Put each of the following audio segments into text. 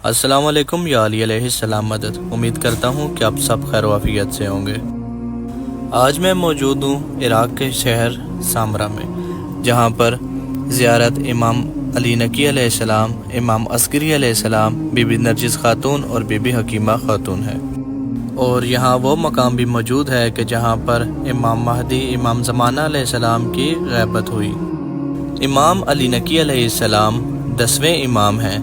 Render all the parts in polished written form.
السلام علیکم یا علی علیہ السلام مدد۔ امید کرتا ہوں کہ آپ سب خیر و عافیت سے ہوں گے۔ آج میں موجود ہوں عراق کے شہر سامرا میں، جہاں پر زیارت امام علی نقی علیہ السلام، امام عسکری علیہ السلام، بی بی نرجس خاتون اور بی بی حکیمہ خاتون ہے۔ اور یہاں وہ مقام بھی موجود ہے کہ جہاں پر امام مہدی امام زمانہ علیہ السلام کی غیبت ہوئی۔ امام علی نقی علیہ السلام 10ویں امام ہیں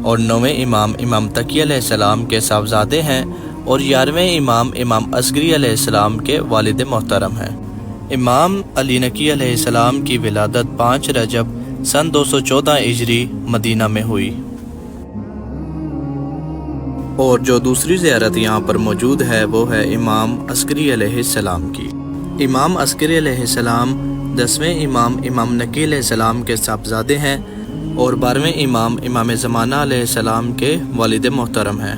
اور 9ویں امام امام تقی علیہ السلام کے صاحبزادے ہیں اور 11ویں امام امام عسکری علیہ السلام کے والد محترم ہیں۔ امام علی نقی علیہ السلام کی ولادت 5 رجب سن 214 ہجری مدینہ میں ہوئی۔ اور جو دوسری زیارت یہاں پر موجود ہے وہ ہے امام عسکری علیہ السلام کی۔ امام عسکری علیہ السلام 10ویں امام امام نقی علیہ السلام کے صاحبزادے ہیں اور 12ویں امام امام زمانہ علیہ السلام کے والد محترم ہیں۔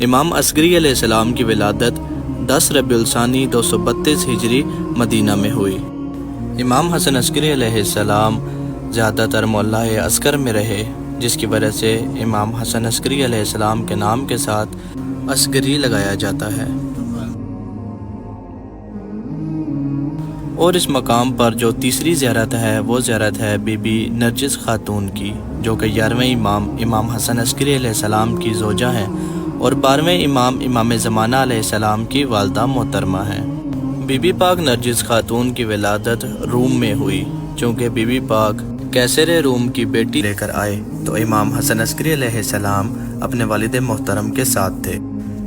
امام عسکری علیہ السلام کی ولادت 10 ربیع الثانی 232 ہجری مدینہ میں ہوئی۔ امام حسن عسکری علیہ السلام زیادہ تر محلہ عسکر میں رہے، جس کی وجہ سے امام حسن عسکری علیہ السلام کے نام کے ساتھ عسکری لگایا جاتا ہے۔ اور اس مقام پر جو تیسری زیارت ہے وہ زیارت ہے بی بی نرجس خاتون کی، جو کہ 11ویں امام امام حسن عسکری علیہ السلام کی زوجہ ہیں اور 12ویں امام امام زمانہ علیہ السلام کی والدہ محترمہ ہیں۔ بی بی پاک نرجس خاتون کی ولادت روم میں ہوئی، چونکہ بی بی پاک قیصر روم کی بیٹی لے کر آئے تو امام حسن عسکری علیہ السلام اپنے والد محترم کے ساتھ تھے۔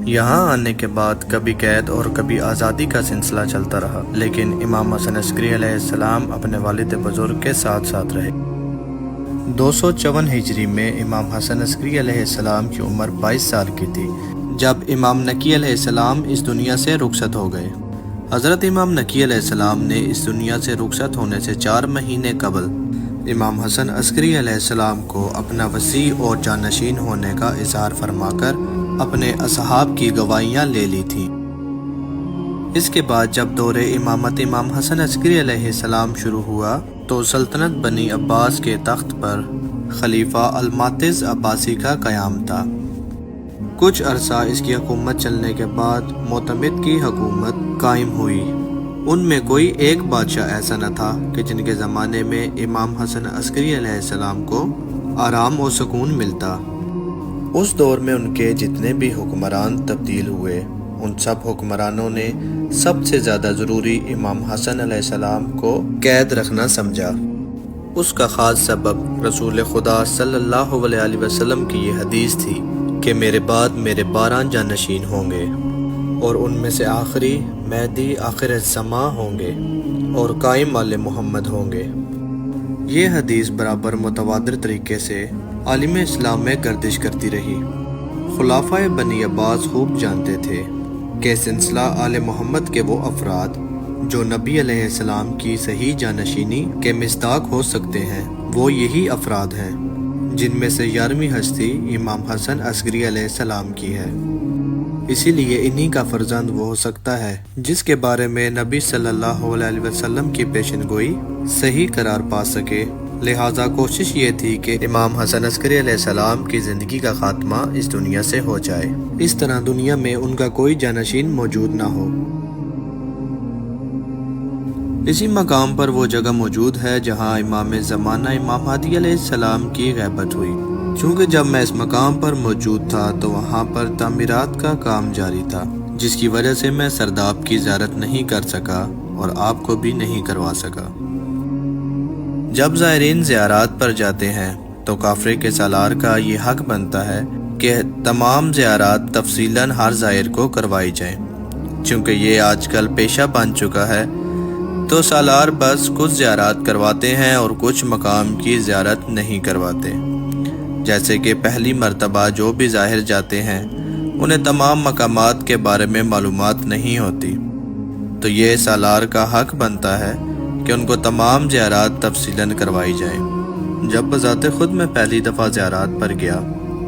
یہاں آنے کے بعد کبھی قید اور کبھی آزادی کا سلسلہ چلتا رہا، لیکن امام حسن عسکری علیہ السلام اپنے والد بزرگ کے ساتھ ساتھ رہے۔ 254 ہجری میں امام حسن عسکری علیہ السلام کی عمر 22 سال کی تھی جب امام نقی علیہ السلام اس دنیا سے رخصت ہو گئے۔ حضرت امام نقی علیہ السلام نے اس دنیا سے رخصت ہونے سے 4 مہینے قبل امام حسن عسکری علیہ السلام کو اپنا وصی اور جانشین ہونے کا اظہار فرما کر اپنے اصحاب کی گواہیاں لے لی تھیں۔ اس کے بعد جب دور امامت امام حسن عسکری علیہ السلام شروع ہوا تو سلطنت بنی عباس کے تخت پر خلیفہ المعتز عباسی کا قیام تھا۔ کچھ عرصہ اس کی حکومت چلنے کے بعد معتمد کی حکومت قائم ہوئی۔ ان میں کوئی ایک بادشاہ ایسا نہ تھا کہ جن کے زمانے میں امام حسن عسکری علیہ السلام کو آرام و سکون ملتا۔ اس دور میں ان کے جتنے بھی حکمران تبدیل ہوئے، ان سب حکمرانوں نے سب سے زیادہ ضروری امام حسن علیہ السلام کو قید رکھنا سمجھا۔ اس کا خاص سبب رسول خدا صلی اللہ علیہ وسلم کی یہ حدیث تھی کہ میرے بعد میرے 12 جانشین ہوں گے اور ان میں سے آخری مہدی آخر الزماں ہوں گے اور قائم آل محمد ہوں گے۔ یہ حدیث برابر متواتر طریقے سے عالم اسلام میں گردش کرتی رہی۔ خلفائے بنی عباس خوب جانتے تھے کہ سلسلہ آل محمد کے وہ افراد جو نبی علیہ السلام کی صحیح جانشینی کے مصداق ہو سکتے ہیں، وہ یہی افراد ہیں، جن میں سے 11ویں ہستی امام حسن عسکری علیہ السلام کی ہے۔ اسی لیے انہی کا فرزند وہ ہو سکتا ہے جس کے بارے میں نبی صلی اللہ علیہ وسلم کی پیشن گوئی صحیح قرار پا سکے۔ لہٰذا کوشش یہ تھی کہ امام حسن عسکری علیہ السلام کی زندگی کا خاتمہ اس دنیا سے ہو جائے، اس طرح دنیا میں ان کا کوئی جانشین موجود نہ ہو۔ اسی مقام پر وہ جگہ موجود ہے جہاں امام زمانہ امام مہدی علیہ السلام کی غیبت ہوئی۔ چونکہ جب میں اس مقام پر موجود تھا تو وہاں پر تعمیرات کا کام جاری تھا، جس کی وجہ سے میں سرداب کی زیارت نہیں کر سکا اور آپ کو بھی نہیں کروا سکا۔ جب زائرین زیارات پر جاتے ہیں تو کافر کے سالار کا یہ حق بنتا ہے کہ تمام زیارات تفصیلاً ہر زائر کو کروائی جائیں۔ چونکہ یہ آج کل پیشہ بن چکا ہے تو سالار بس کچھ زیارات کرواتے ہیں اور کچھ مقام کی زیارت نہیں کرواتے۔ جیسے کہ پہلی مرتبہ جو بھی ظاہر جاتے ہیں انہیں تمام مقامات کے بارے میں معلومات نہیں ہوتی، تو یہ سالار کا حق بنتا ہے کہ ان کو تمام زیارات تفصیلاً کروائی جائیں۔ جب بذات خود میں پہلی دفعہ زیارات پر گیا،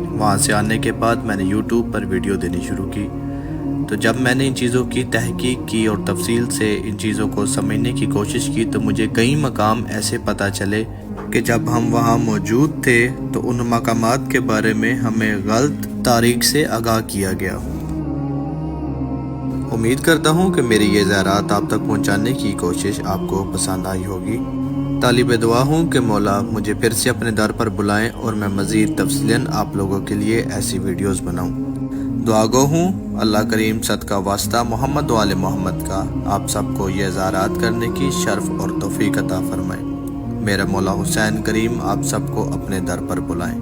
وہاں سے آنے کے بعد میں نے یوٹیوب پر ویڈیو دینی شروع کی، تو جب میں نے ان چیزوں کی تحقیق کی اور تفصیل سے ان چیزوں کو سمجھنے کی کوشش کی تو مجھے کئی مقام ایسے پتہ چلے کہ جب ہم وہاں موجود تھے تو ان مقامات کے بارے میں ہمیں غلط تاریخ سے آگاہ کیا گیا۔ امید کرتا ہوں کہ میری یہ زیارات آپ تک پہنچانے کی کوشش آپ کو پسند آئی ہوگی۔ طالب دعا ہوں کہ مولا مجھے پھر سے اپنے در پر بلائیں اور میں مزید تفصیلاً آپ لوگوں کے لیے ایسی ویڈیوز بناؤں۔ دعا گو ہوں اللہ کریم صدقہ واسطہ محمد و آل محمد کا آپ سب کو یہ زیارات کرنے کی شرف اور توفیق عطا فرمائے۔ میرا مولا حسین کریم آپ سب کو اپنے در پر بلائیں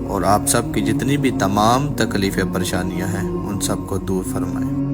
اور آپ سب کی جتنی بھی تمام تکلیفیں پریشانیاں ہیں ان سب کو دور فرمائیں۔